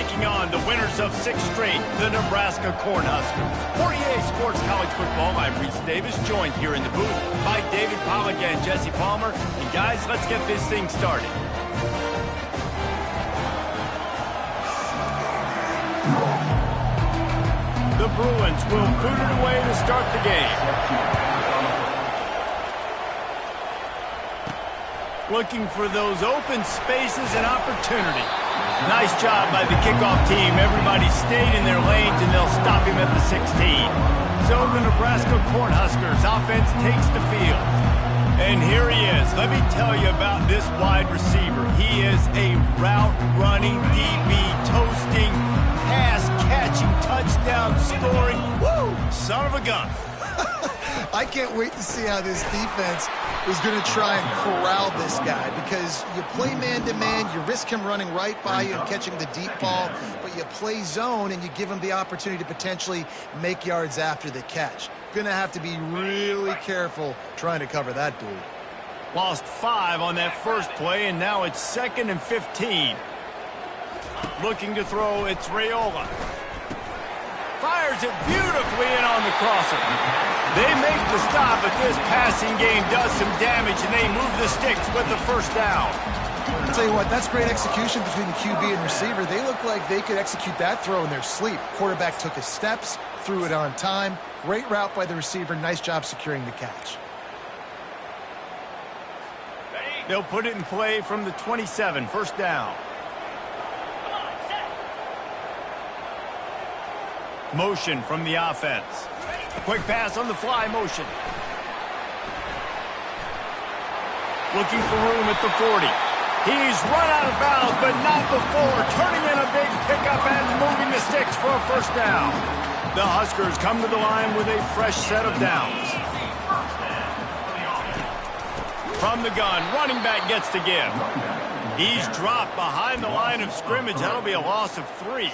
taking on the winners of 6 straight, the Nebraska Cornhuskers. For EA Sports College Football, I'm Reese Davis, joined here in the booth by David Pollack and Jesse Palmer. And guys, let's get this thing started. The Bruins will boot it away to start the game. Looking for those open spaces and opportunity. Nice job by the kickoff team. Everybody stayed in their lanes, and they'll stop him at the 16. So the Nebraska Cornhuskers offense takes the field. And here he is. Let me tell you about this wide receiver. He is a route-running, DB, toasting, pass-catching, touchdown-scoring, woo, son of a gun. I can't wait to see how this defense is going to try and corral this guy, because you play man-to-man, you risk him running right by you and catching the deep ball, but you play zone and you give him the opportunity to potentially make yards after the catch. Going to have to be really careful trying to cover that dude. Lost 5 on that first play, and now it's 2nd and 15. Looking to throw, it's Raiola. Fires it beautifully in on the crosser. They make the stop, but this passing game does some damage, and they move the sticks with the first down. I'll tell you what, that's great execution between the QB and receiver. They look like they could execute that throw in their sleep. Quarterback took his steps, threw it on time. Great route by the receiver. Nice job securing the catch. They'll put it in play from the 27, first down. Motion from the offense. Quick pass on the fly motion. Looking for room at the 40. He's run out of bounds, but not before. Turning in a big pickup and moving the sticks for a first down. The Huskers come to the line with a fresh set of downs. From the gun, running back gets to give. He's dropped behind the line of scrimmage. That'll be a loss of 3.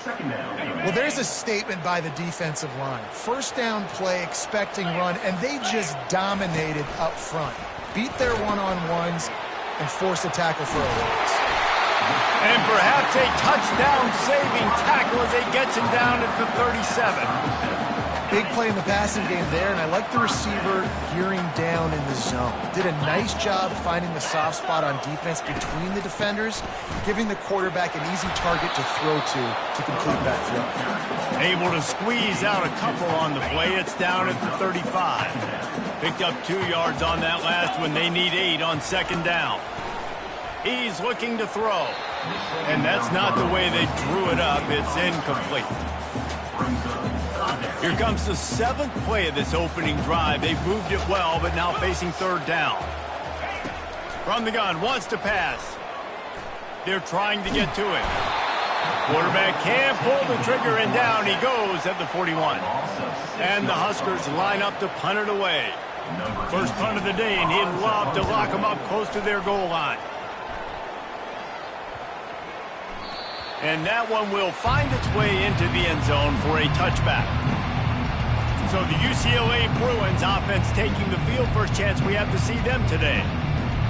Well, there's a statement by the defensive line. First down play, expecting run, and they just dominated up front. Beat their one-on-ones and forced a tackle for a loss. And perhaps a touchdown-saving tackle as he gets him down at the 37. Big play in the passing game there, and I like the receiver gearing down in the zone. Did a nice job finding the soft spot on defense between the defenders, giving the quarterback an easy target to throw to complete that throw. Able to squeeze out a couple on the play. It's down at the 35. Picked up 2 yards on that last one. They need 8 on 2nd down. He's looking to throw. And that's not the way they drew it up. It's incomplete. Here comes the 7th play of this opening drive. They've moved it well, but now facing 3rd down. From the gun, wants to pass. They're trying to get to it. Quarterback can't pull the trigger, and down he goes at the 41. And the Huskers line up to punt it away. First punt of the day, and he'd love to lock them up close to their goal line. And that one will find its way into the end zone for a touchback. So the UCLA Bruins offense taking the field. First chance we have to see them today.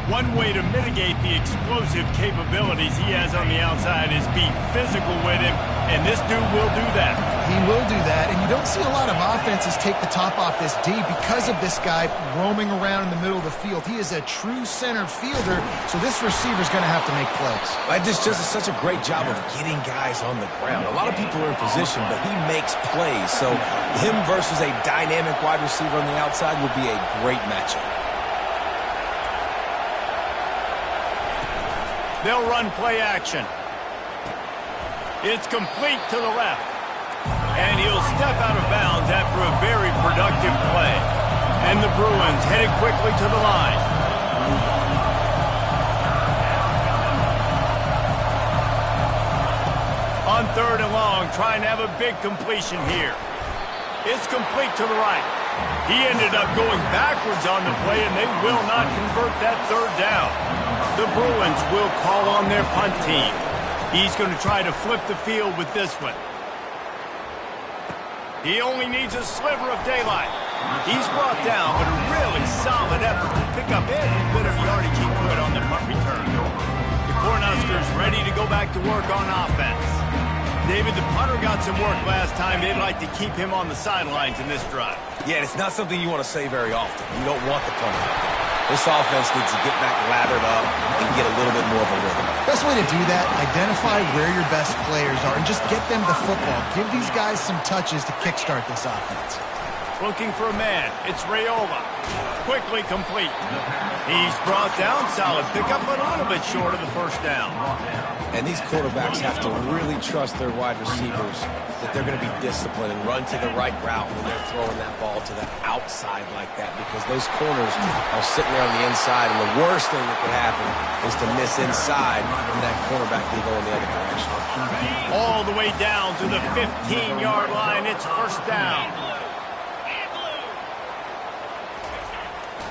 One way to mitigate the explosive capabilities he has on the outside is be physical with him, and this dude will do that. He will do that, and you don't see a lot of offenses take the top off this D because of this guy roaming around in the middle of the field. He is a true center fielder, so this receiver's going to have to make plays. This just is such a great job of getting guys on the ground. A lot of people are in position, but he makes plays, so him versus a dynamic wide receiver on the outside would be a great matchup. They'll run play action. It's complete to the left. And he'll step out of bounds after a very productive play. And the Bruins headed quickly to the line. On 3rd and long, trying to have a big completion here. It's complete to the right. He ended up going backwards on the play, and they will not convert that 3rd down. The Bruins will call on their punt team. He's going to try to flip the field with this one. He only needs a sliver of daylight. He's brought down, but a really solid effort to pick up every bit of yardage he could on the punt return. The Cornhuskers ready to go back to work on offense. David, the punter got some work last time. They'd like to keep him on the sidelines in this drive. Yeah, it's not something you want to say very often. You don't want the punter out there. This offense needs to get back lathered up and get a little bit more of a rhythm. Best way to do that, identify where your best players are and just get them the football. Give these guys some touches to kickstart this offense. Looking for a man. It's Raiola. Quickly complete. He's brought down. Solid pickup, but a little bit short of the first down. And these quarterbacks have to really trust their wide receivers that they're going to be disciplined and run to the right route when they're throwing that ball to the outside like that, because those corners are sitting there on the inside, and the worst thing that could happen is to miss inside and that cornerback can go in the other direction. All the way down to the 15-yard line. It's first down.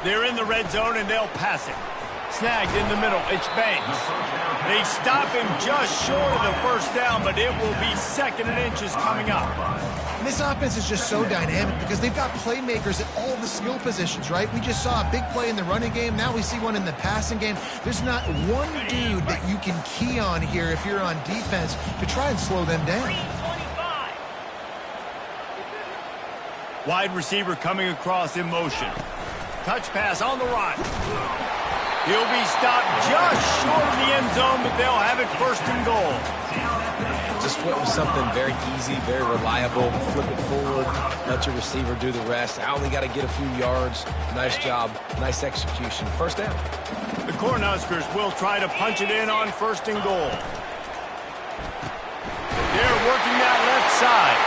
They're in the red zone, and they'll pass it. Snagged in the middle. It's Banks. They stop him just short of the first down, but it will be second and inches coming up. And this offense is just so dynamic because they've got playmakers at all the skill positions, right? We just saw a big play in the running game. Now we see one in the passing game. There's not one dude that you can key on here if you're on defense to try and slow them down. Wide receiver coming across in motion. Touch pass on the run. He'll be stopped just short of the end zone, but they'll have it first and goal. Just went with something very easy, very reliable. Flip it forward, let your receiver do the rest. I only got to get a few yards. Nice job, nice execution. First down. The Cornhuskers will try to punch it in on first and goal. They're working that left side.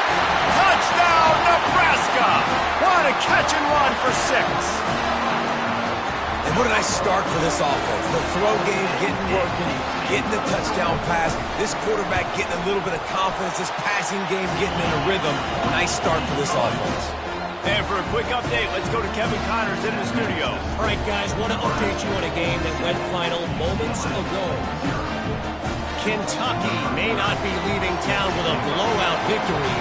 Touchdown, Nebraska! What a catch and run for 6. And what a nice start for this offense. The throw game getting working, getting the touchdown pass. This quarterback getting a little bit of confidence. This passing game getting in a rhythm. Nice start for this offense. And for a quick update, let's go to Kevin Connors in the studio. All right, guys, want to update you on a game that went final moments ago. Kentucky may not be leaving town with a blowout victory,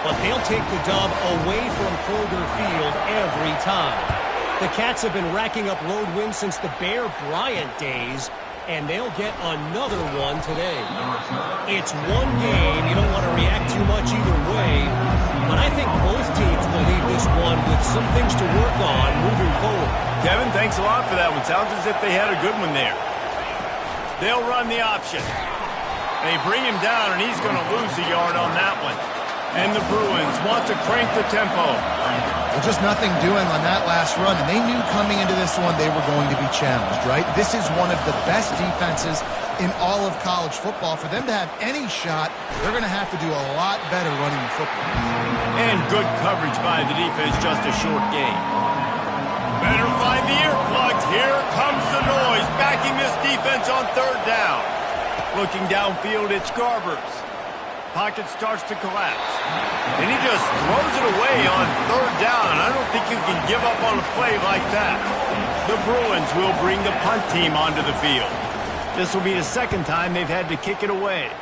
but they'll take the dub away from Kroger Field every time. The Cats have been racking up road wins since the Bear Bryant days, and they'll get another one today. It's one game. You don't want to react too much either way, but I think both teams will leave this one with some things to work on moving forward. Kevin, thanks a lot for that one. Sounds as if they had a good one there. They'll run the option. They bring him down, and he's going to lose a yard on that one. And the Bruins want to crank the tempo. Well, just nothing doing on that last run, and they knew coming into this one they were going to be challenged, right? This is one of the best defenses in all of college football. For them to have any shot, they're going to have to do a lot better running the football. And good coverage by the defense, just a short gain. Better find the earplugs. Here comes the noise, backing this defense on third down. Looking downfield, it's Garbers. Pocket starts to collapse. And he just throws it away on third down. I don't think you can give up on a play like that. The Bruins will bring the punt team onto the field. This will be the second time they've had to kick it away.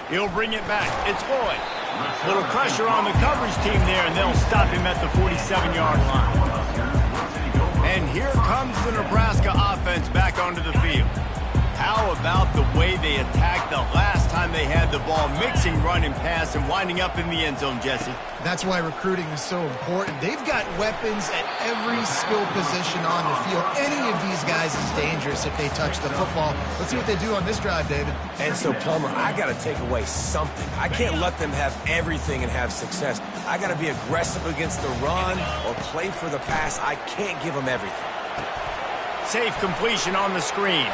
He'll bring it back. It's Boyd. Little pressure on the coverage team there, and they'll stop him at the 47-yard line. And here comes the Nebraska offense back onto the field. How about the way they attacked the last time they had the ball, mixing run and pass and winding up in the end zone, Jesse? That's why recruiting is so important. They've got weapons at every skill position on the field. Any of these guys is dangerous if they touch the football. Let's see what they do on this drive, David. And so, Plummer, I got to take away something. I can't let them have everything and have success. I got to be aggressive against the run or play for the pass. I can't give them everything. Safe completion on the screen.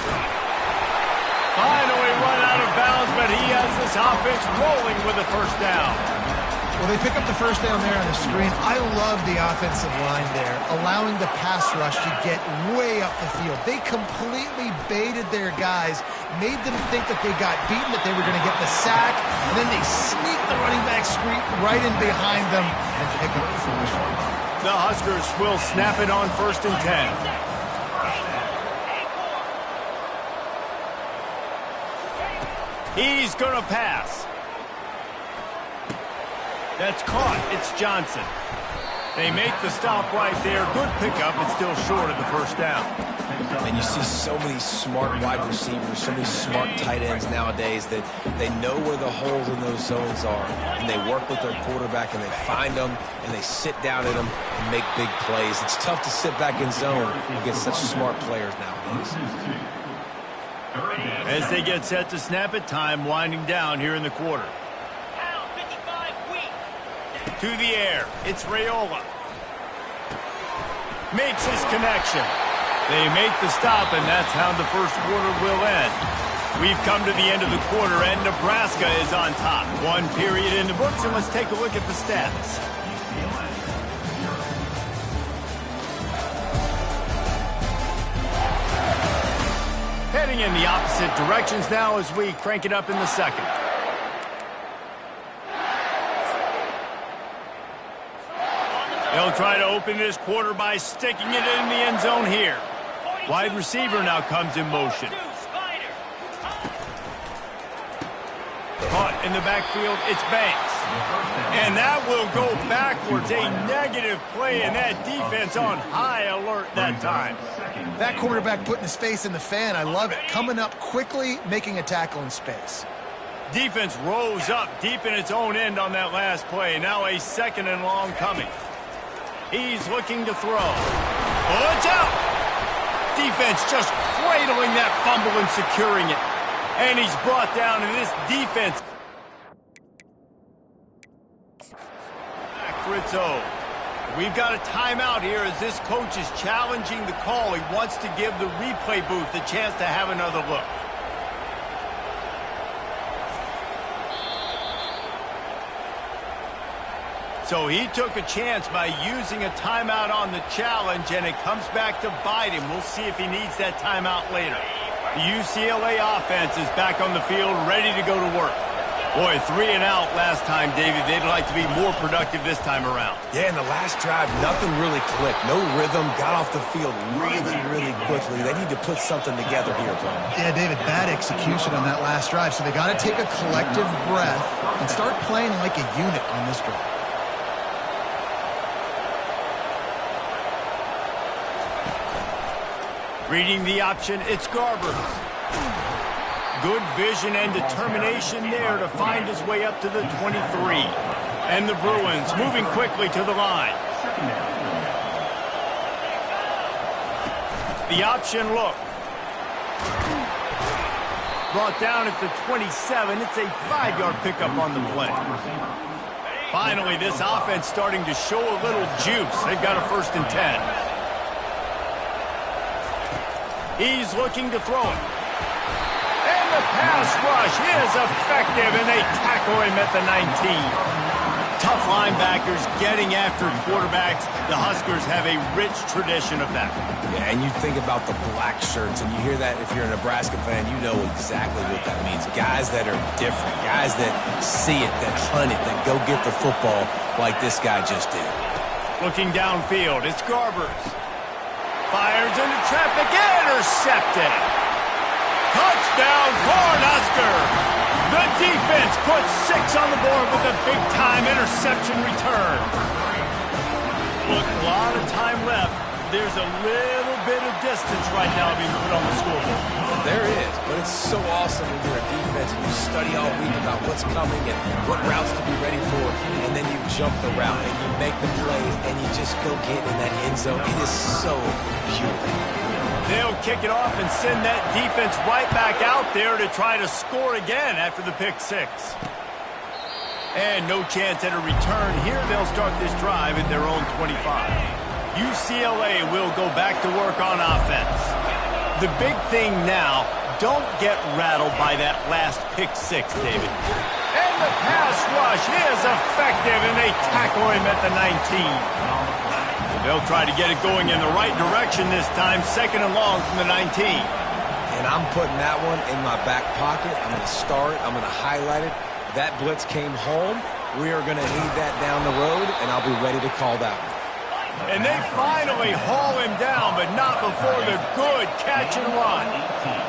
Finally run out of bounds, but he has this offense rolling with a first down. Well, they pick up the first down there on the screen. I love the offensive line there, allowing the pass rush to get way up the field. They completely baited their guys, made them think that they got beaten, that they were going to get the sack, and then they sneak the running back screen right in behind them and pick up the first. The Huskers will snap it on 1st and 10. He's going to pass. That's caught. It's Johnson. They make the stop right there. Good pickup, but still short of the first down. And you see so many smart wide receivers, so many smart tight ends nowadays that they know where the holes in those zones are, and they work with their quarterback, and they find them, and they sit down in them and make big plays. It's tough to sit back in zone against such smart players nowadays. As they get set to snap it, time winding down here in the quarter. To the air, it's Raiola. Makes his connection. They make the stop, and that's how the first quarter will end. We've come to the end of the quarter, and Nebraska is on top. One period in the books, and let's take a look at the stats. Heading in the opposite directions now as we crank it up in the second. They'll try to open this quarter by sticking it in the end zone here. Wide receiver now comes in motion. Caught in the backfield, it's Banks. And that will go backwards. A negative play, and that defense on high alert that time. That quarterback putting his face in the fan, I love it. Coming up quickly, making a tackle in space. Defense rose up deep in its own end on that last play. Now a second and long coming. He's looking to throw. Oh, it's out! Defense just cradling that fumble and securing it. And he's brought down in this defense. Back Rizzo. We've got a timeout here as this coach is challenging the call. He wants to give the replay booth the chance to have another look. So he took a chance by using a timeout on the challenge, and it comes back to bite him. We'll see if he needs that timeout later. The UCLA offense is back on the field, ready to go to work. Boy, 3 and out last time, David. They'd like to be more productive this time around. Yeah, in the last drive, nothing really clicked. No rhythm, got off the field really, really quickly. They need to put something together here, bro. Yeah, David, bad execution on that last drive. So they got to take a collective breath and start playing like a unit on this drive. Reading the option, it's Garbers. Good vision and determination there to find his way up to the 23. And the Bruins moving quickly to the line. The option look. Brought down at the 27. It's a 5-yard pickup on the play. Finally, this offense starting to show a little juice. They've got a 1st and 10. He's looking to throw it. And the pass rush is effective, and they tackle him at the 19. Tough linebackers getting after quarterbacks. The Huskers have a rich tradition of that. Yeah, and you think about the black shirts, and you hear that if you're a Nebraska fan, you know exactly what that means. Guys that are different, guys that see it, that hunt it, that go get the football like this guy just did. Looking downfield, it's Garbers. Fires into traffic, intercepted. Touchdown, Cornhusker. The defense puts 6 on the board with a big-time interception return. Look, a lot of time left. There's a little bit of distance right now being put on the scoreboard. There is, but it's so awesome when you're a defense and you study all week about what's coming and what routes to be ready for, and then you jump the route and you make the plays and you just go get in that end zone. It is so beautiful. They'll kick it off and send that defense right back out there to try to score again after the pick 6. And no chance at a return here. They'll start this drive at their own 25. UCLA will go back to work on offense. The big thing now, don't get rattled by that last pick 6, David. And the pass rush is effective, and they tackle him at the 19. They'll try to get it going in the right direction this time, 2nd and long from the 19. And I'm putting that one in my back pocket. I'm going to start it. I'm going to highlight it. That blitz came home. We are going to need that down the road, and I'll be ready to call that one. And they finally haul him down, but not before the good catch and run.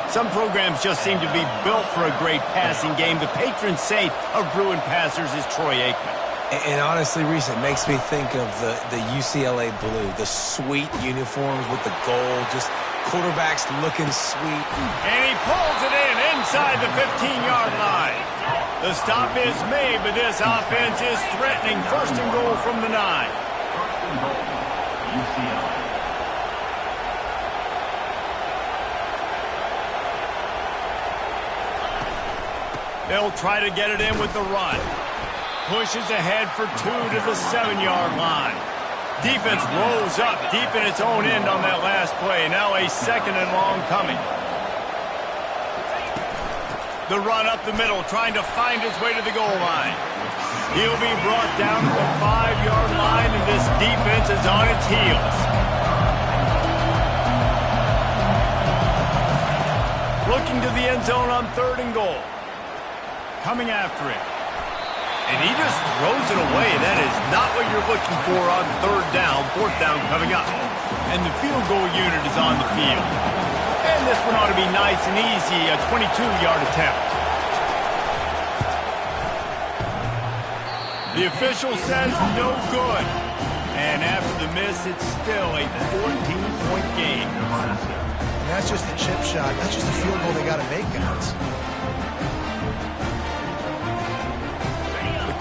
Some programs just seem to be built for a great passing game. The patron saint of Bruin passers is Troy Aikman. And honestly, Reese, it makes me think of the UCLA blue, the sweet uniforms with the gold, just quarterbacks looking sweet. And he pulls it in inside the 15-yard line. The stop is made, but this offense is threatening. First and goal from the 9. They'll try to get it in with the run. Pushes ahead for 2 to the 7-yard line. Defense rolls up deep in its own end on that last play. Now a 2nd and long coming. The run up the middle, trying to find his way to the goal line. He'll be brought down to the 5-yard line, and this defense is on its heels. Looking to the end zone on 3rd and goal. Coming after it. And he just throws it away. That is not what you're looking for on 3rd down. 4th down coming up. And the field goal unit is on the field. And this one ought to be nice and easy, a 22-yard attempt. The official says no good. And after the miss, it's still a 14-point game. And that's just a chip shot. That's just a field goal they got to make, guys.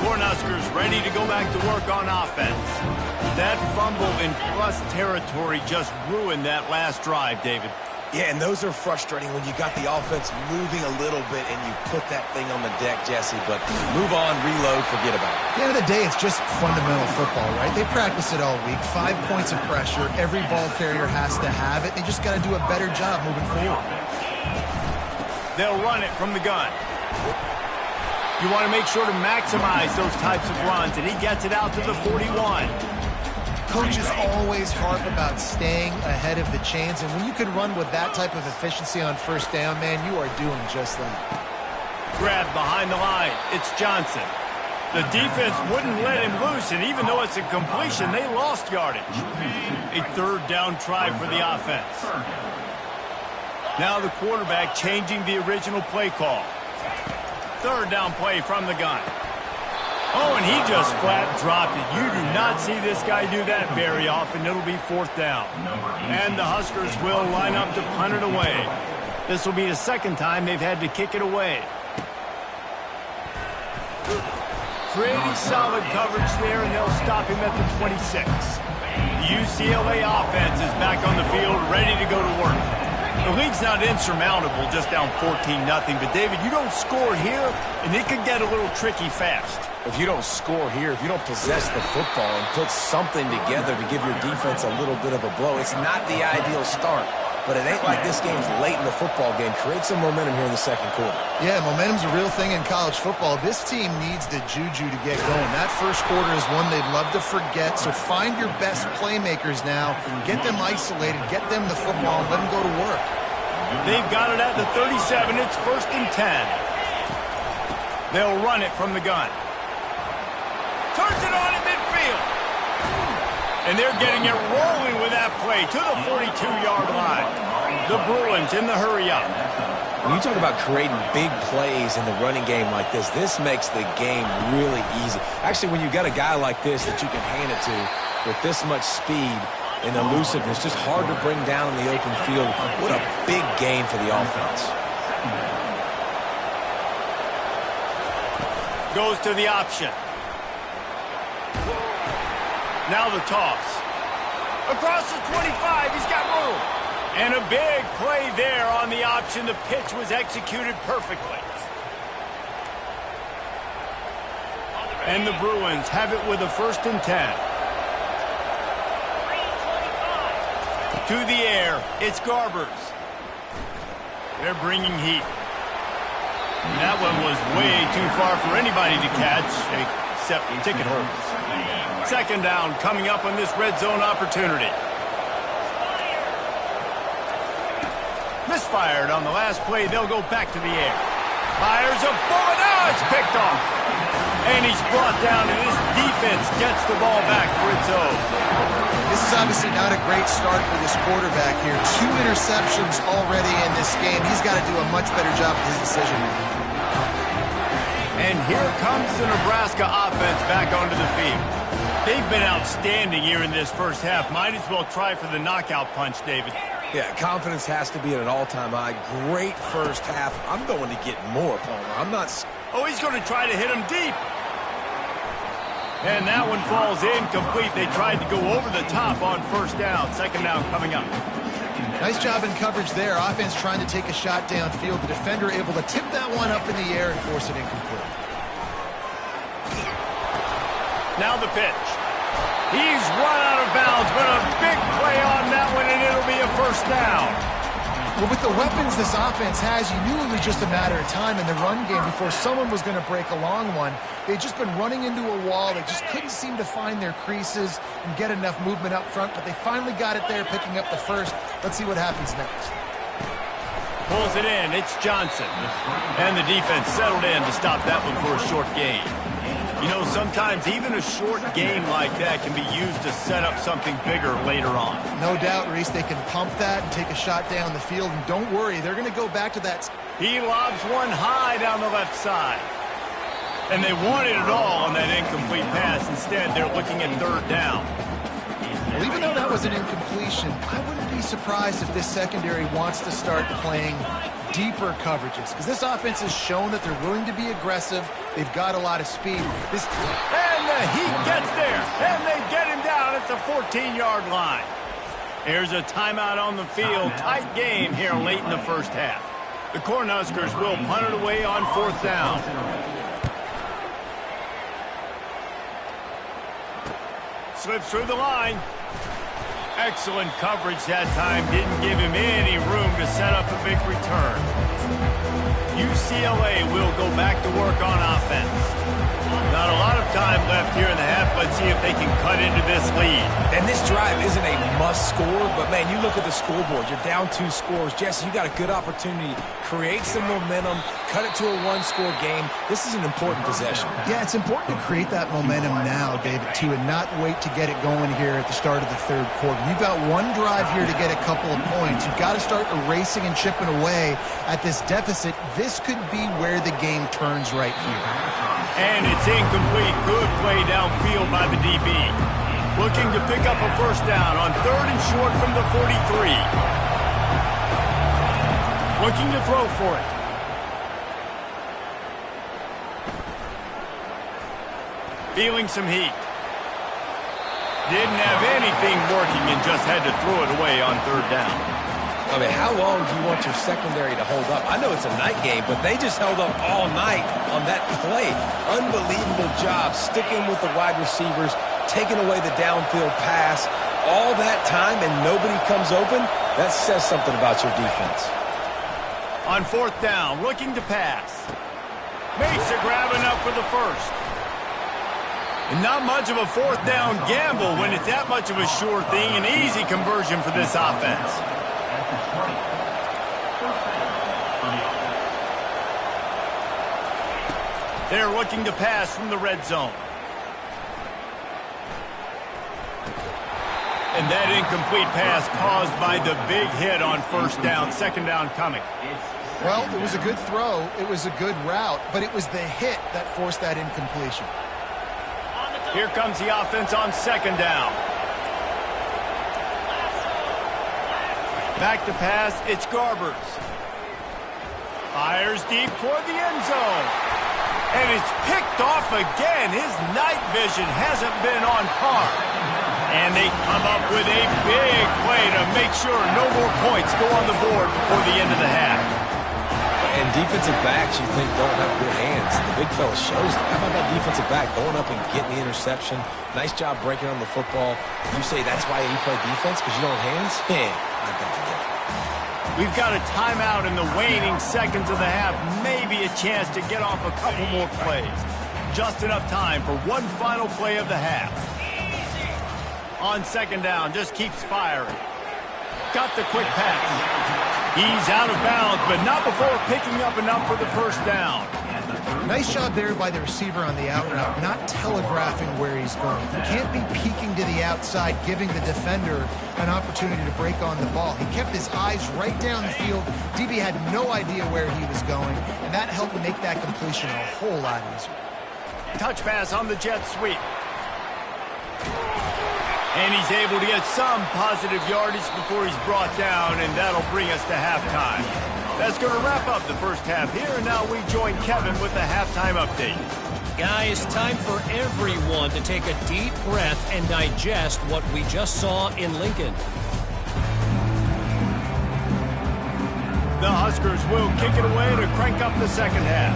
Cornhuskers ready to go back to work on offense. That fumble in plus territory just ruined that last drive, David. Yeah, and those are frustrating when you got the offense moving a little bit and you put that thing on the deck, Jesse. But move on, reload, forget about it. At the end of the day, it's just fundamental football, right? They practice it all week. 5 points of pressure. Every ball carrier has to have it. They just got to do a better job moving forward. They'll run it from the gun. You want to make sure to maximize those types of runs, and he gets it out to the 41. Coaches always harp about staying ahead of the chains, and when you can run with that type of efficiency on 1st down, man, you are doing just that. Grab behind the line. It's Johnson. The defense wouldn't let him loose, and even though it's a completion, they lost yardage. A 3rd down try for the offense. Now the quarterback changing the original play call. 3rd down play from the gun. Oh, and he just flat dropped it. You do not see this guy do that very often. It'll be 4th down. And the Huskers will line up to punt it away. This will be the 2nd time they've had to kick it away. Pretty solid coverage there, and they'll stop him at the 26. The UCLA offense is back on the field, ready to go to work. The lead's not insurmountable, just down 14-0. But, David, you don't score here, and it could get a little tricky fast. If you don't score here, if you don't possess the football and put something together to give your defense a little bit of a blow, it's not the ideal start. But it ain't like this game's late in the football game. Create some momentum here in the 2nd quarter. Yeah, momentum's a real thing in college football. This team needs the juju to get going. That 1st quarter is one they'd love to forget. So find your best playmakers now. Get them isolated. Get them the football and let them go to work. They've got it at the 37. It's 1st and 10. They'll run it from the gun. Turns it on in midfield. And they're getting it rolling with that play to the 42-yard line. The Bruins in the hurry-up. When you talk about creating big plays in the running game like this makes the game really easy. Actually, when you've got a guy like this that you can hand it to with this much speed and elusiveness, just hard to bring down in the open field. What a big game for the offense. Goes to the option. Now the toss. Across the 25, he's got room. And a big play there on the option. The pitch was executed perfectly. And the Bruins have it with a 1st and 10. To the air, it's Garbers. They're bringing heat. And that one was way too far for anybody to catch, except Ticket Hurts. 2nd down coming up on this red zone opportunity. Misfired on the last play. They'll go back to the air. Fires a bullet. Oh, it's picked off. And he's brought down, and his defense gets the ball back for its own. This is obviously not a great start for this quarterback here. 2 interceptions already in this game. He's got to do a much better job with his decision-making. And here comes the Nebraska offense back onto the field. They've been outstanding here in this first half. Might as well try for the knockout punch, David. Yeah, confidence has to be at an all-time high. Great first half. I'm going to get more, Palmer. I'm not... Oh, he's going to try to hit him deep. And that one falls incomplete. They tried to go over the top on first down. Second down coming up. Nice job in coverage there. Offense trying to take a shot downfield. The defender able to tip that one up in the air and force it incomplete. Now the pitch. He's run out of bounds, but a big play on that one, and it'll be a first down. Well, with the weapons this offense has, you knew it was just a matter of time in the run game before someone was going to break a long one. They'd just been running into a wall. They just couldn't seem to find their creases and get enough movement up front, but they finally got it there, picking up the first. Let's see what happens next. Pulls it in. It's Johnson. And the defense settled in to stop that one for a short gain. You know, sometimes even a short gain like that can be used to set up something bigger later on. No doubt, Reese, they can pump that and take a shot down the field. And don't worry, they're going to go back to that. He lobs one high down the left side. And they wanted it all on that incomplete pass. Instead, they're looking at third down. Well, even though that was an incompletion, I wouldn't be surprised if this secondary wants to start playing deeper coverages, because this offense has shown that they're willing to be aggressive. They've got a lot of speed. And he gets there, and they get him down at the 14-yard line. Here's a timeout on the field. Tight game here late in the first half. The Cornhuskers will punt it away on fourth down. Slips through the line. Excellent coverage that time. Didn't give him any room to set up a big return. UCLA will go back to work on offense. Not a lot of time left here in the half. Let's see if they can cut into this lead. And this drive isn't a must score, but, man, you look at the scoreboard. You're down 2 scores. Jesse, you got a good opportunity. Create some momentum. Cut it to a one-score game. This is an important possession. Yeah, it's important to create that momentum now, David, too, and not wait to get it going here at the start of the third quarter. You've got one drive here to get a couple of points. You've got to start erasing and chipping away at this deficit. This could be where the game turns right here. And it's incomplete. Good play downfield by the DB. Looking to pick up a first down on third and short from the 43. Looking to throw for it. Feeling some heat. Didn't have anything working and just had to throw it away on third down. I mean, how long do you want your secondary to hold up? I know it's a night game, but they just held up all night on that play. Unbelievable job sticking with the wide receivers, taking away the downfield pass. All that time and nobody comes open, that says something about your defense. On fourth down, looking to pass. Makes a grab enough for the first. And not much of a fourth down gamble when it's that much of a sure thing. An easy conversion for this offense. They're looking to pass from the red zone. And that incomplete pass caused by the big hit on first down. Second down coming. Well, it was a good throw. It was a good route, but it was the hit that forced that incompletion. Here comes the offense on second down. Back to pass, it's Garbers. Fires deep toward the end zone. And it's picked off again. His night vision hasn't been on par. And they come up with a big play to make sure no more points go on the board before the end of the half. And defensive backs you think don't have good hands. The big fella shows them. How about that defensive back going up and getting the interception? Nice job breaking on the football. You say that's why you play defense, because you don't have hands? Man, I think you're different. We've got a timeout in the waning seconds of the half. Maybe a chance to get off a couple more plays. Just enough time for one final play of the half. On second down, just keeps firing. Got the quick pass. He's out of bounds, but not before picking up enough for the first down. Nice job there by the receiver on the out route, not telegraphing where he's going. He can't be peeking to the outside, giving the defender an opportunity to break on the ball. He kept his eyes right down the field. DB had no idea where he was going, and that helped make that completion a whole lot easier. Touch pass on the jet sweep. And he's able to get some positive yardage before he's brought down, and that'll bring us to halftime. That's going to wrap up the first half here, and now we join Kevin with the halftime update. Guys, time for everyone to take a deep breath and digest what we just saw in Lincoln. The Huskers will kick it away to crank up the second half.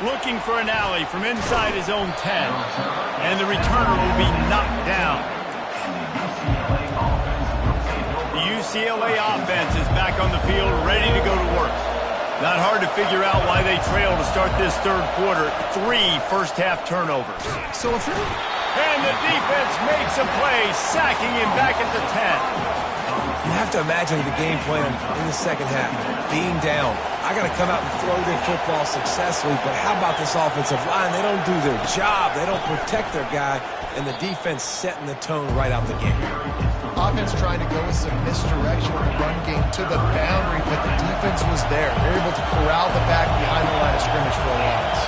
Looking for an alley from inside his own 10. And the returner will be knocked down. The UCLA offense is back on the field, ready to go to work. Not hard to figure out why they trail to start this third quarter. 3 first-half turnovers. And the defense makes a play, sacking him back at the 10. You have to imagine the game plan in the second half. Being down, I got to come out and throw the football successfully, but how about this offensive line? They don't do their job. They don't protect their guy, and the defense setting the tone right out the game. Offense trying to go with some misdirection in the run game to the boundary, but the defense was there. They're able to corral the back behind the line of scrimmage for a loss.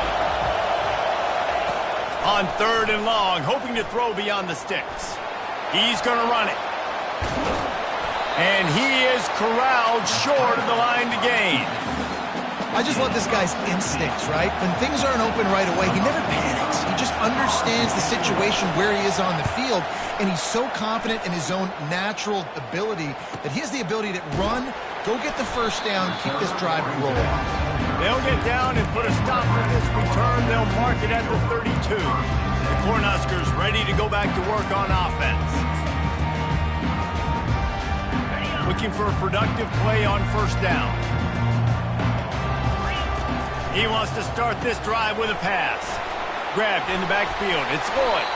On 3rd and long, hoping to throw beyond the sticks. He's going to run it. And he is corralled short of the line to gain. I just love this guy's instincts, right? When things aren't open right away, he never panics. He just understands the situation where he is on the field, and he's so confident in his own natural ability that he has the ability to run, go get the first down, keep this drive rolling. They'll get down and put a stop to this return. They'll mark it at the 32. The Cornhuskers ready to go back to work on offense. Looking for a productive play on first down. He wants to start this drive with a pass. Grabbed in the backfield. It's Lloyd.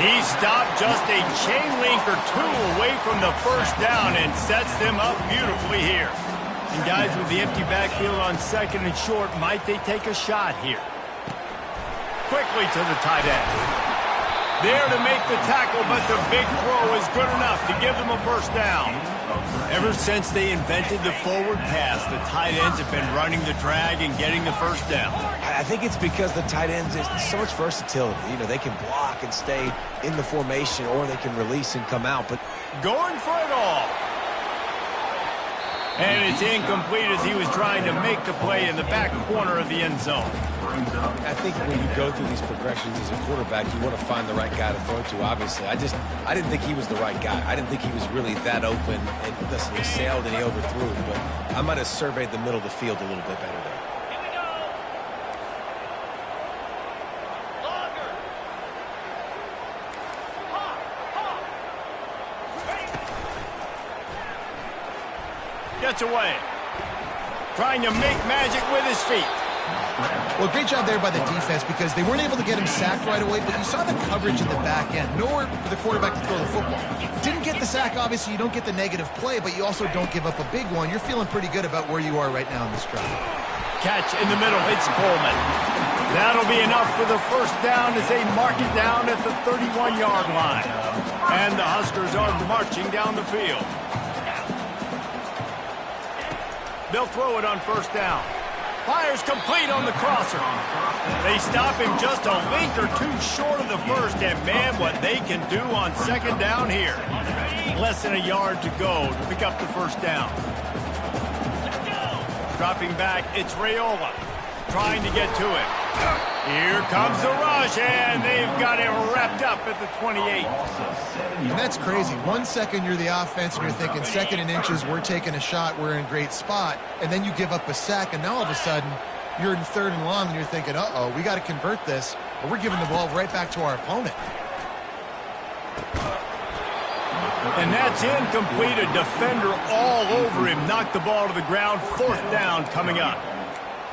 He stopped just a chain link or 2 away from the first down and sets them up beautifully here. And guys, with the empty backfield on 2nd and short, might they take a shot here? Quickly to the tight end. There to make the tackle, but the big throw is good enough to give them a first down. Ever since they invented the forward pass, the tight ends have been running the drag and getting the first down. I think it's because the tight ends, there's so much versatility. You know, they can block and stay in the formation, or they can release and come out. But going for it all. And it's incomplete as he was trying to make the play in the back corner of the end zone. I think when you go through these progressions as a quarterback, you want to find the right guy to throw to, obviously. I didn't think he was the right guy. I didn't think he was really that open. And listen, he sailed and he overthrew, but I might have surveyed the middle of the field a little bit better there. Gets away. Trying to make magic with his feet. Well, great job there by the defense because they weren't able to get him sacked right away, but you saw the coverage in the back end. Nowhere for the quarterback to throw the football. Didn't get the sack, obviously. You don't get the negative play, but you also don't give up a big one. You're feeling pretty good about where you are right now in this drive. Catch in the middle. It's Coleman. That'll be enough for the first down as they mark it down at the 31-yard line. And the Huskers are marching down the field. They'll throw it on first down. Fires complete on the crosser. They stop him just a link or 2 short of the first, and man, what they can do on second down here. Less than a yard to go to pick up the first down. Dropping back, it's Raiola. Trying to get to him. Here comes the rush, and they've got him wrapped up at the 28. And that's crazy. 1 second you're the offense, and you're thinking 2nd and inches, we're taking a shot, we're in a great spot. And then you give up a sack, and now all of a sudden you're in 3rd and long, and you're thinking, uh-oh, we got to convert this, or we're giving the ball right back to our opponent. And that's incomplete. A defender all over him. Knocked the ball to the ground. 4th down coming up.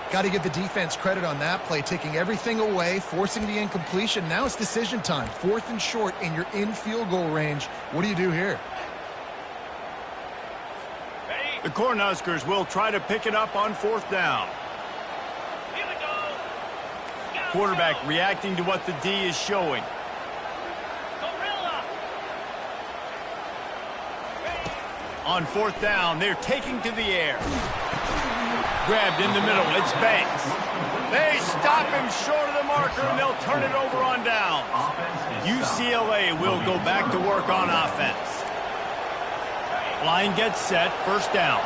Got to give the defense credit on that play, taking everything away, forcing the incompletion. Now it's decision time. 4th and short, and you're in field goal range. What do you do here? The Cornhuskers will try to pick it up on 4th down. Quarterback reacting to what the D is showing. On 4th down, they're taking to the air. Grabbed in the middle, it's Banks. They stop him short of the marker, and they'll turn it over on downs. UCLA will go back to work on offense. Line gets set, 1st down.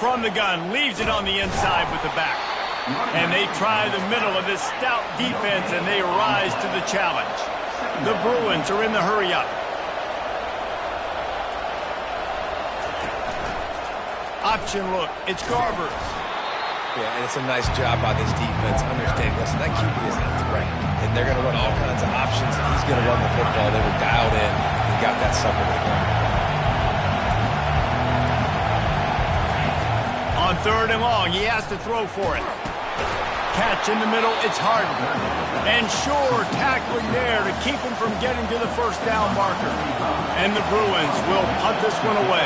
From the gun, leaves it on the inside with the back. And they try the middle of this stout defense, and they rise to the challenge. The Bruins are in the hurry-up. Option look, it's Garbers. Yeah, and it's a nice job by this defense. Understand, listen, that QB is a threat, and they're going to run all kinds of options. He's going to run the football. They were dialed in and got that sucker to the ground. On 3rd and long, he has to throw for it. Catch in the middle, it's Harden. And sure, tackling there to keep him from getting to the 1st down marker. And the Bruins will punt this one away.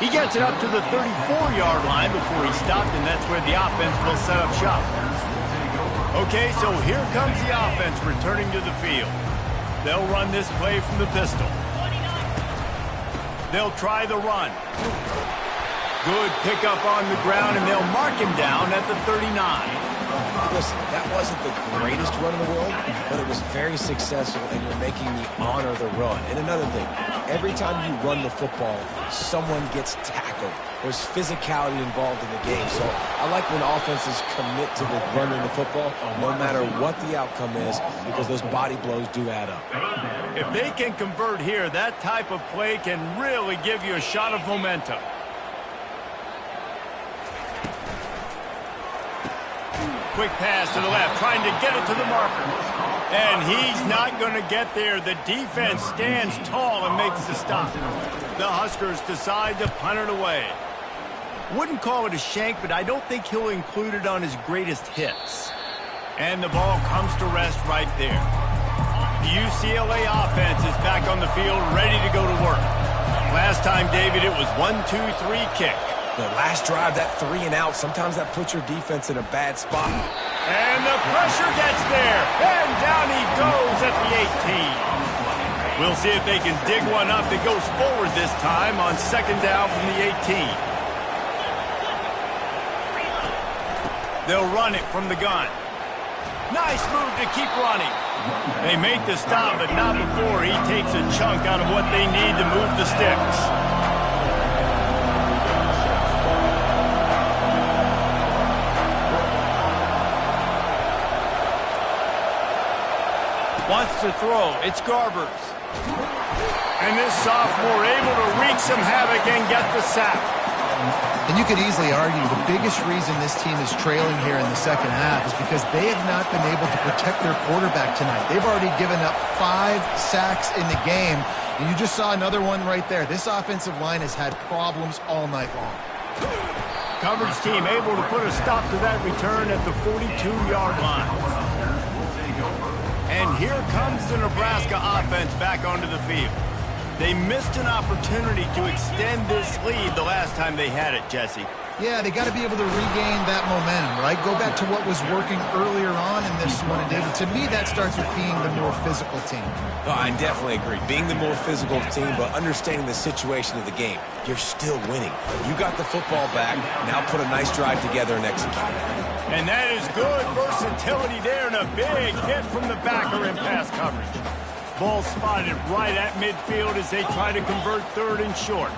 He gets it up to the 34-yard line before he stopped, and that's where the offense will set up shop. Okay, so here comes the offense returning to the field. They'll run this play from the pistol. They'll try the run. Good pickup on the ground, and they'll mark him down at the 39. Listen, that wasn't the greatest run in the world, but it was very successful, and you're making me honor the run. And another thing, every time you run the football, someone gets tackled. There's physicality involved in the game. So I like when offenses commit to the running the football, no matter what the outcome is, because those body blows do add up. If they can convert here, that type of play can really give you a shot of momentum. Quick pass to the left, trying to get it to the marker. And he's not going to get there. The defense stands tall and makes the stop. The Huskers decide to punt it away. Wouldn't call it a shank, but I don't think he'll include it on his greatest hits. And the ball comes to rest right there. The UCLA offense is back on the field, ready to go to work. Last time, David, it was 1-2-3 kick. The last drive, that 3 and out, sometimes that puts your defense in a bad spot. And the pressure gets there. And down he goes at the 18. We'll see if they can dig one up that goes forward this time on 2nd down from the 18. They'll run it from the gun. Nice move to keep running. They make the stop, but not before he takes a chunk out of what they need to move the sticks. Wants to throw. It's Garbers. And this sophomore able to wreak some havoc and get the sack. And you could easily argue the biggest reason this team is trailing here in the second half is because they have not been able to protect their quarterback tonight. They've already given up 5 sacks in the game, and you just saw another one right there. This offensive line has had problems all night long. Coverage team able to put a stop to that return at the 42-yard line. And here comes the Nebraska offense back onto the field. They missed an opportunity to extend this lead the last time they had it, Jesse. Yeah, they got to be able to regain that momentum, right? Go back to what was working earlier on in this one. And David, to me, that starts with being the more physical team. Oh, I definitely agree. Being the more physical team, but understanding the situation of the game. You're still winning. You got the football back. Now put a nice drive together and execute. And that is good versatility there, and a big hit from the backer in pass coverage. Ball spotted right at midfield as they try to convert 3rd and short.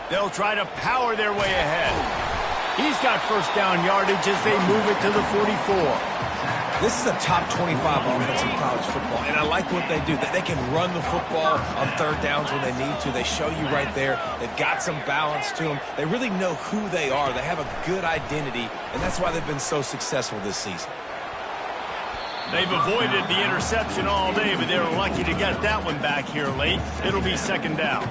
They'll try to power their way ahead. He's got 1st down yardage as they move it to the 44. This is a top 25 offense in college football, and I like what they do. That they can run the football on 3rd downs when they need to. They show you right there. They've got some balance to them. They really know who they are. They have a good identity, and that's why they've been so successful this season. They've avoided the interception all day, but they were lucky to get that one back here late. It'll be second down.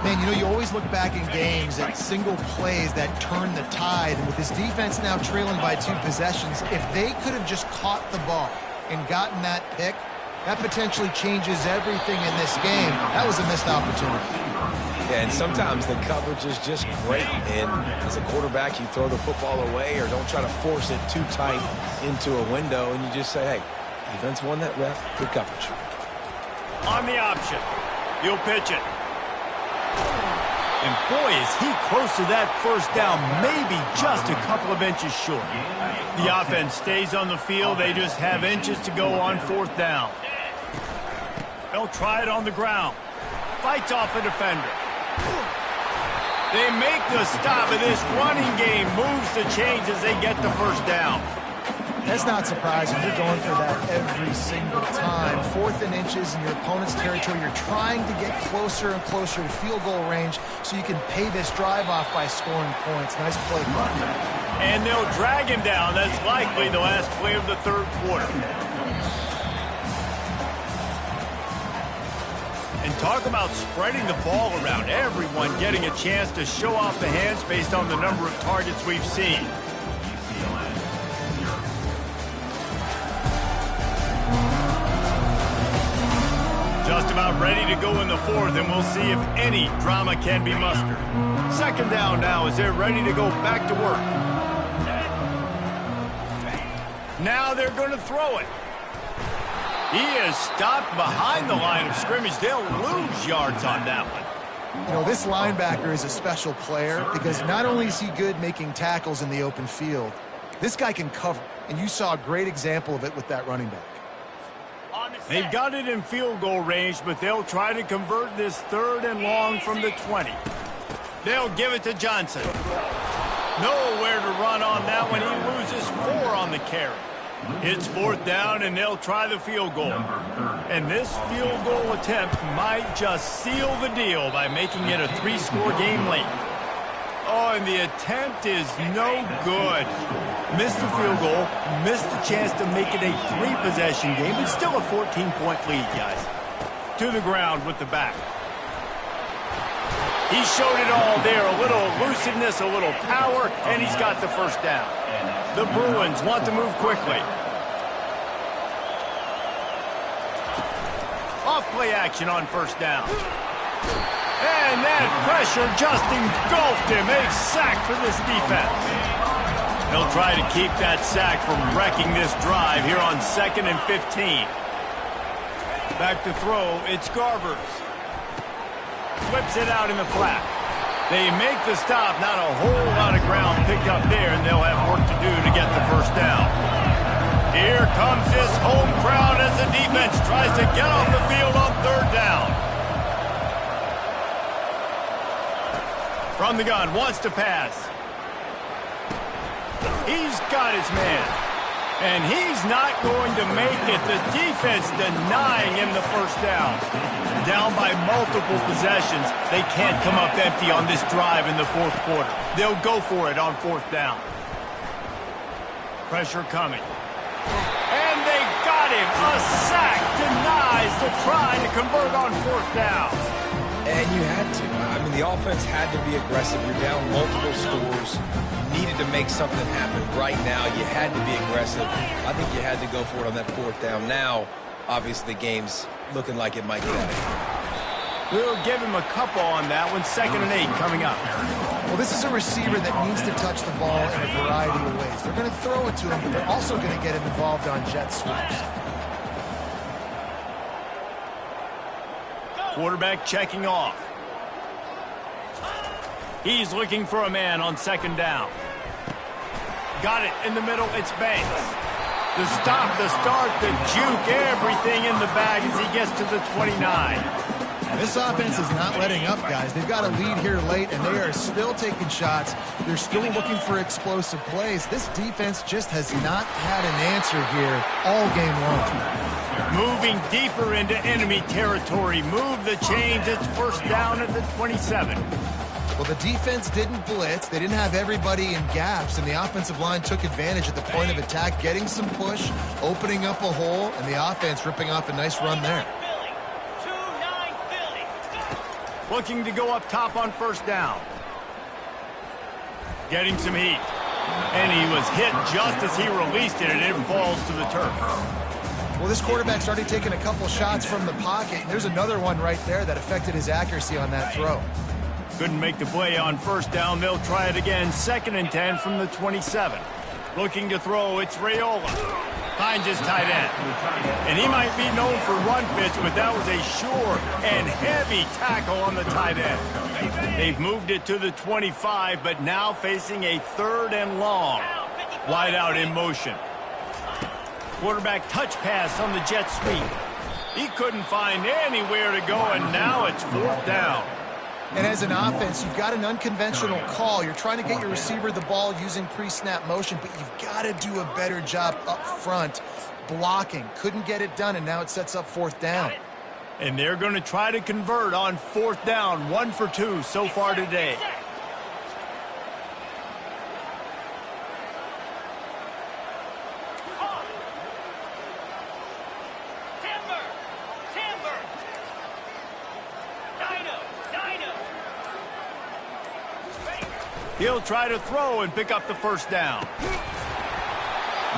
Man, you know, you always look back in games at single plays that turn the tide. And with this defense now trailing by 2 possessions, if they could have just caught the ball and gotten that pick, that potentially changes everything in this game. That was a missed opportunity. Yeah, and sometimes the coverage is just great. And as a quarterback, you throw the football away or don't try to force it too tight into a window, and you just say, hey, defense won that ref, good coverage. On the option, you'll pitch it. And boy, is he close to that first down, maybe just a couple of inches short. The offense stays on the field. They just have inches to go on fourth down. They'll try it on the ground. Fights off a defender. They make the stop, and this running game moves the chains as they get the first down. That's not surprising. You're going for that every single time. 4th and inches in your opponent's territory. You're trying to get closer and closer to field goal range so you can pay this drive off by scoring points. Nice play. And they'll drag him down. That's likely the last play of the third quarter. And talk about spreading the ball around. Everyone getting a chance to show off the hands based on the number of targets we've seen. Just about ready to go in the fourth, and we'll see if any drama can be mustered. Second down now as they're ready to go back to work. Now they're going to throw it. He is stopped behind the line of scrimmage. They'll lose yards on that one. You know, this linebacker is a special player because not only is he good making tackles in the open field, this guy can cover. And you saw a great example of it with that running back. They've got it in field goal range, but they'll try to convert this 3rd and long from the 20. They'll give it to Johnson. Nowhere to run on that one. He loses 4 on the carry. It's 4th down, and they'll try the field goal. And this field goal attempt might just seal the deal by making it a 3-score game late. Oh, and the attempt is no good. Missed the field goal, missed the chance to make it a 3-possession game. It's still a 14-point lead, guys. To the ground with the back. He showed it all there. A little elusiveness, a little power, and he's got the first down. The Bruins want to move quickly. Off-play action on first down. And that pressure just engulfed him. A sack for this defense. They'll try to keep that sack from wrecking this drive here on 2nd and 15. Back to throw, it's Garbers. Flips it out in the flat. They make the stop. Not a whole lot of ground picked up there, and they'll have work to do to get the first down. Here comes this home crowd as the defense tries to get off the field on 3rd down. From the gun, wants to pass. He's got his man. And he's not going to make it. The defense denying him the first down. Down by multiple possessions. They can't come up empty on this drive in the 4th quarter. They'll go for it on 4th down. Pressure coming. And they got him. A sack denies the try to convert on 4th down. And you had to. I mean, the offense had to be aggressive. You're down multiple scores. Needed to make something happen right now. You had to be aggressive. I think you had to go for it on that 4th down. Now, obviously, the game's looking like it might get out of here. We'll give him a couple on that one. 2nd and 8 coming up. Well, this is a receiver that needs to touch the ball in a variety of ways. They're going to throw it to him, but they're also going to get him involved on jet sweeps. Quarterback checking off. He's looking for a man on 2nd down. Got it in the middle. It's Banks. The stop, the start, the juke, everything in the bag as he gets to the 29. This offense is not letting up, guys. They've got a lead here late, and they are still taking shots. They're still looking for explosive plays. This defense just has not had an answer here all game long. Moving deeper into enemy territory. Move the chains. It's 1st down at the 27. Well, the defense didn't blitz. They didn't have everybody in gaps, and the offensive line took advantage at the point of attack, getting some push, opening up a hole, and the offense ripping off a nice run there. Looking to go up top on first down. Getting some heat. And he was hit just as he released it, and it falls to the turf. Well, this quarterback started taking a couple shots from the pocket, and there's another one right there that affected his accuracy on that throw. Couldn't make the play on first down. They'll try it again. 2nd and 10 from the 27. Looking to throw. It's Raiola. Finds his tight end. And he might be known for run fits, but that was a sure and heavy tackle on the tight end. They've moved it to the 25, but now facing a 3rd and long. Wide out in motion. Quarterback touch pass on the jet sweep. He couldn't find anywhere to go, and now it's 4th down. And as an offense, you've got an unconventional call. You're trying to get your receiver the ball using pre-snap motion, but you've got to do a better job up front blocking. Couldn't get it done, and now it sets up 4th down. And they're going to try to convert on 4th down. 1 for 2 so far today. He'll try to throw and pick up the first down.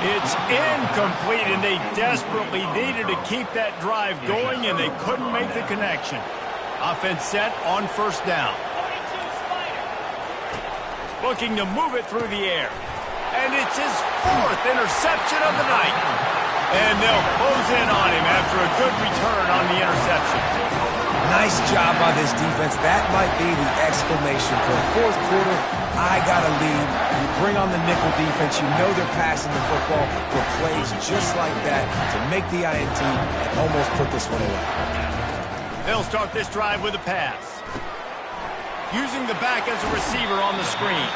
It's incomplete, and they desperately needed to keep that drive going, and they couldn't make the connection. Offense set on first down. Looking to move it through the air. And it's his 4th interception of the night. And they'll close in on him after a good return on the interception. Nice job by this defense. That might be the exclamation point. 4th quarter, I got a lead. You bring on the nickel defense. You know they're passing the football for plays just like that to make the INT and almost put this one away. They'll start this drive with a pass. Using the back as a receiver on the screen.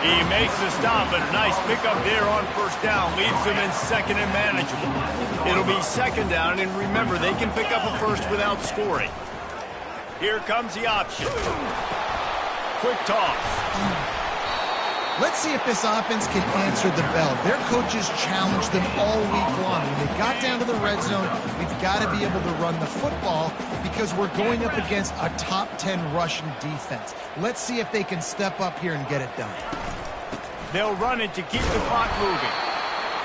He makes the stop, but a nice pickup there on first down. Leaves them in 2nd and manageable. It'll be 2nd down, and remember, they can pick up a first without scoring. Here comes the option. Quick toss. Let's see if this offense can answer the bell. Their coaches challenged them all week long. When they got down to the red zone, we've got to be able to run the football because we're going up against a top 10 Russian defense. Let's see if they can step up here and get it done. They'll run it to keep the clock moving.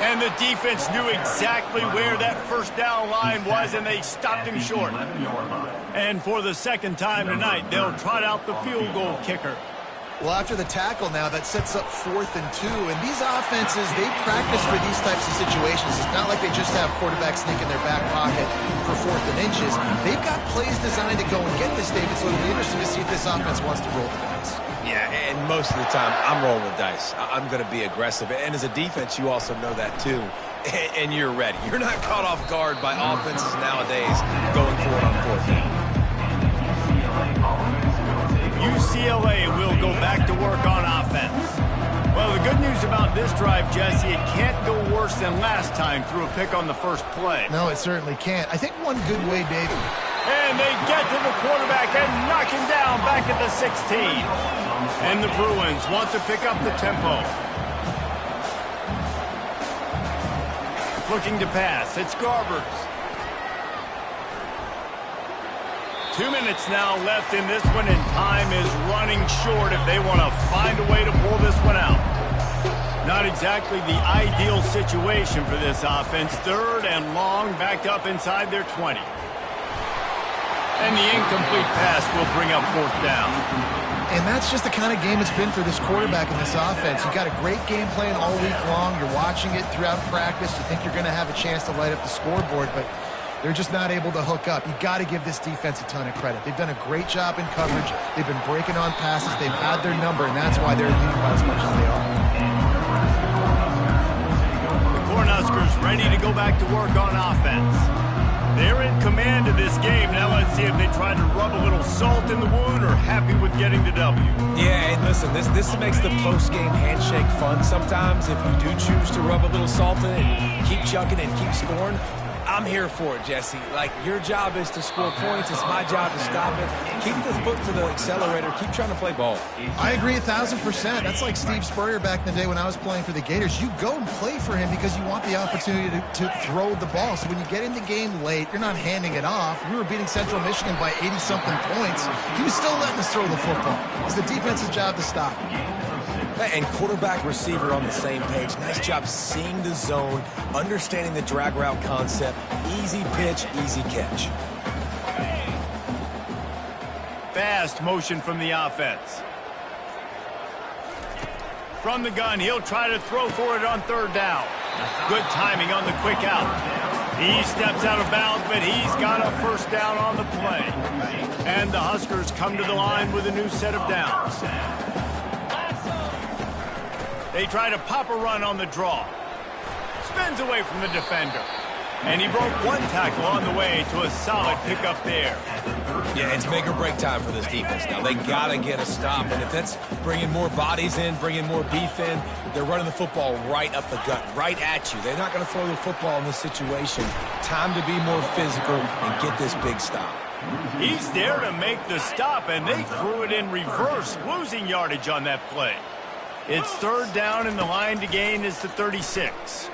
And the defense knew exactly where that first down line was, and they stopped him short. And for the 2nd time tonight, they'll trot out the field goal kicker. Well, after the tackle now, that sets up 4th and 2. And these offenses, they practice for these types of situations. It's not like they just have quarterbacks sneak in their back pocket for 4th and inches. They've got plays designed to go and get this, David, so it'll be interesting to see if this offense wants to roll the dice. Yeah, and most of the time, I'm rolling the dice. I'm going to be aggressive. And as a defense, you also know that too. And you're ready. You're not caught off guard by offenses nowadays going for it on 4th down. UCLA will go back to work on offense. Well, the good news about this drive, Jesse, it can't go worse than last time through a pick on the first play. No, it certainly can't. I think one good way, David. And they get to the quarterback and knock him down back at the 16. And the Bruins want to pick up the tempo. Looking to pass. It's Garbers. 2 minutes now left in this one, and time is running short if they want to find a way to pull this one out. Not exactly the ideal situation for this offense. 3rd and long, backed up inside their 20. And the incomplete pass will bring up 4th down. And that's just the kind of game it's been for this quarterback in this offense. You got a great game plan all week long. You're watching it throughout practice. You think you're going to have a chance to light up the scoreboard, but they're just not able to hook up. You got to give this defense a ton of credit. They've done a great job in coverage. They've been breaking on passes. They've had their number, and that's why they're leading by as much as they are. The Cornhuskers ready to go back to work on offense. They're in command of this game. Now let's see if they try to rub a little salt in the wound or happy with getting the W. Yeah, and listen, this makes the post-game handshake fun sometimes. If you do choose to rub a little salt in and keep chucking and keep scoring, I'm here for it, Jesse. Like, your job is to score points. It's my job to stop it. Keep the foot to the accelerator. Keep trying to play ball. I agree 1,000%. That's like Steve Spurrier back in the day when I was playing for the Gators. You go and play for him because you want the opportunity to throw the ball. So when you get in the game late, you're not handing it off. We were beating Central Michigan by 80-something points. He was still letting us throw the football. It's the defense's job to stop. And quarterback, receiver on the same page. Nice job seeing the zone, understanding the drag route concept. Easy pitch, easy catch. Fast motion from the offense. From the gun, he'll try to throw for it on third down. Good timing on the quick out. He steps out of bounds, but he's got a first down on the play. And the Huskers come to the line with a new set of downs. They try to pop a run on the draw. Spins away from the defender. And he broke one tackle on the way to a solid pickup there. Yeah, it's make or break time for this defense now. They got to get a stop. And if that's bringing more bodies in, bringing more beef in, they're running the football right up the gut, right at you. They're not going to throw the football in this situation. Time to be more physical and get this big stop. He's there to make the stop, and they threw it in reverse, losing yardage on that play. It's third down, and the line to gain is the 36.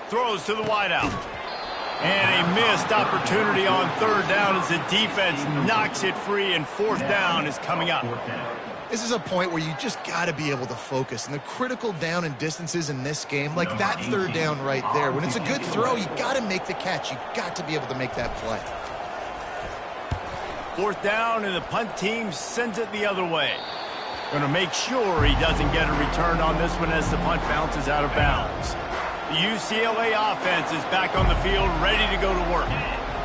Throws to the wideout. And a missed opportunity on third down as the defense knocks it free, and fourth down is coming up. This is a point where you just got to be able to focus. And the critical down and distances in this game, like that third down right there, when it's a good throw, you got to make the catch. You got to be able to make that play. Fourth down, and the punt team sends it the other way. Going to make sure he doesn't get a return on this one as the punt bounces out of bounds. The UCLA offense is back on the field, ready to go to work.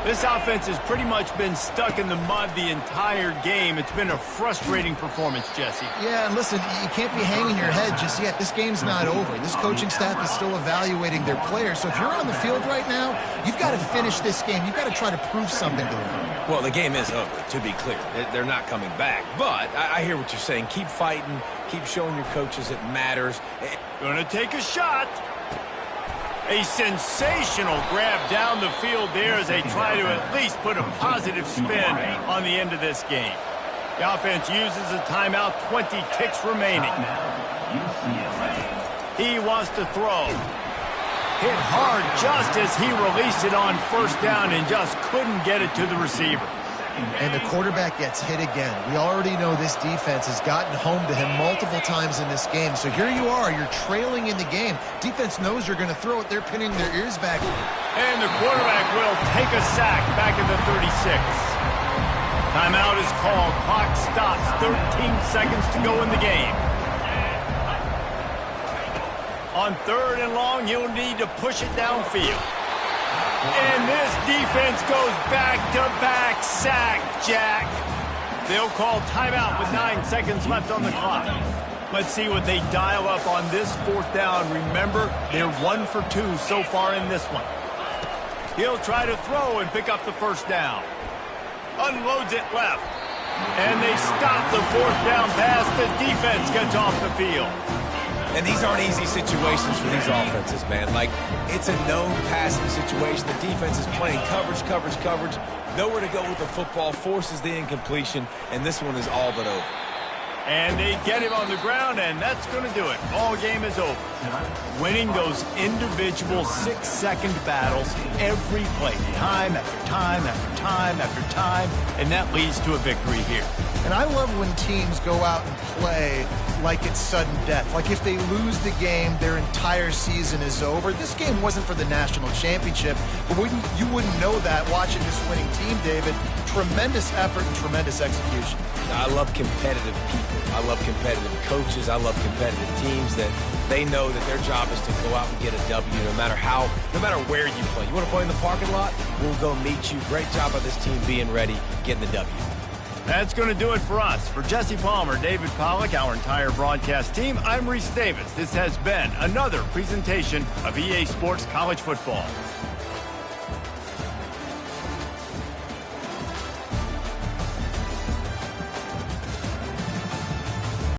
This offense has pretty much been stuck in the mud the entire game. It's been a frustrating performance, Jesse. Yeah, and listen, you can't be hanging your head just yet. This game's not over. This coaching staff is still evaluating their players. So if you're on the field right now, you've got to finish this game. You've got to try to prove something to them. Well, the game is over, to be clear. They're not coming back. But I hear what you're saying. Keep fighting. Keep showing your coaches it matters. Gonna take a shot. A sensational grab down the field there as they try to at least put a positive spin on the end of this game. The offense uses a timeout, 20 ticks remaining. He wants to throw. Hit hard just as he released it on first down and just couldn't get it to the receiver. And the quarterback gets hit again. We already know this defense has gotten home to him multiple times in this game. So here you are, you're trailing in the game. Defense knows you're going to throw it. They're pinning their ears back. And the quarterback will take a sack back in the 36. Timeout is called. Clock stops. 13 seconds to go in the game. On third and long, you'll need to push it downfield. And this defense goes back-to-back sack, Jack. They'll call timeout with 9 seconds left on the clock. Let's see what they dial up on this fourth down. Remember, they're 1 for 2 so far in this one. He'll try to throw and pick up the first down. Unloads it left. And they stop the fourth down pass. The defense gets off the field. And these aren't easy situations for these offenses, man. Like, it's a known passing situation. The defense is playing coverage. Nowhere to go with the football, forces the incompletion, and this one is all but over. And they get him on the ground, and that's going to do it. Ball game is over. Winning those individual 6-second battles every play, time after time after time after time, and that leads to a victory here. And I love when teams go out and play like it's sudden death. Like if they lose the game, their entire season is over. This game wasn't for the national championship, but you wouldn't know that watching this winning team, David. Tremendous effort and tremendous execution. I love competitive people. I love competitive coaches. I love competitive teams that they know that their job is to go out and get a W no matter where you play. You want to play in the parking lot? We'll go meet you. Great job by this team being ready, getting the W. That's going to do it for us. For Jesse Palmer, David Pollack, our entire broadcast team, I'm Reese Davis. This has been another presentation of EA Sports College Football.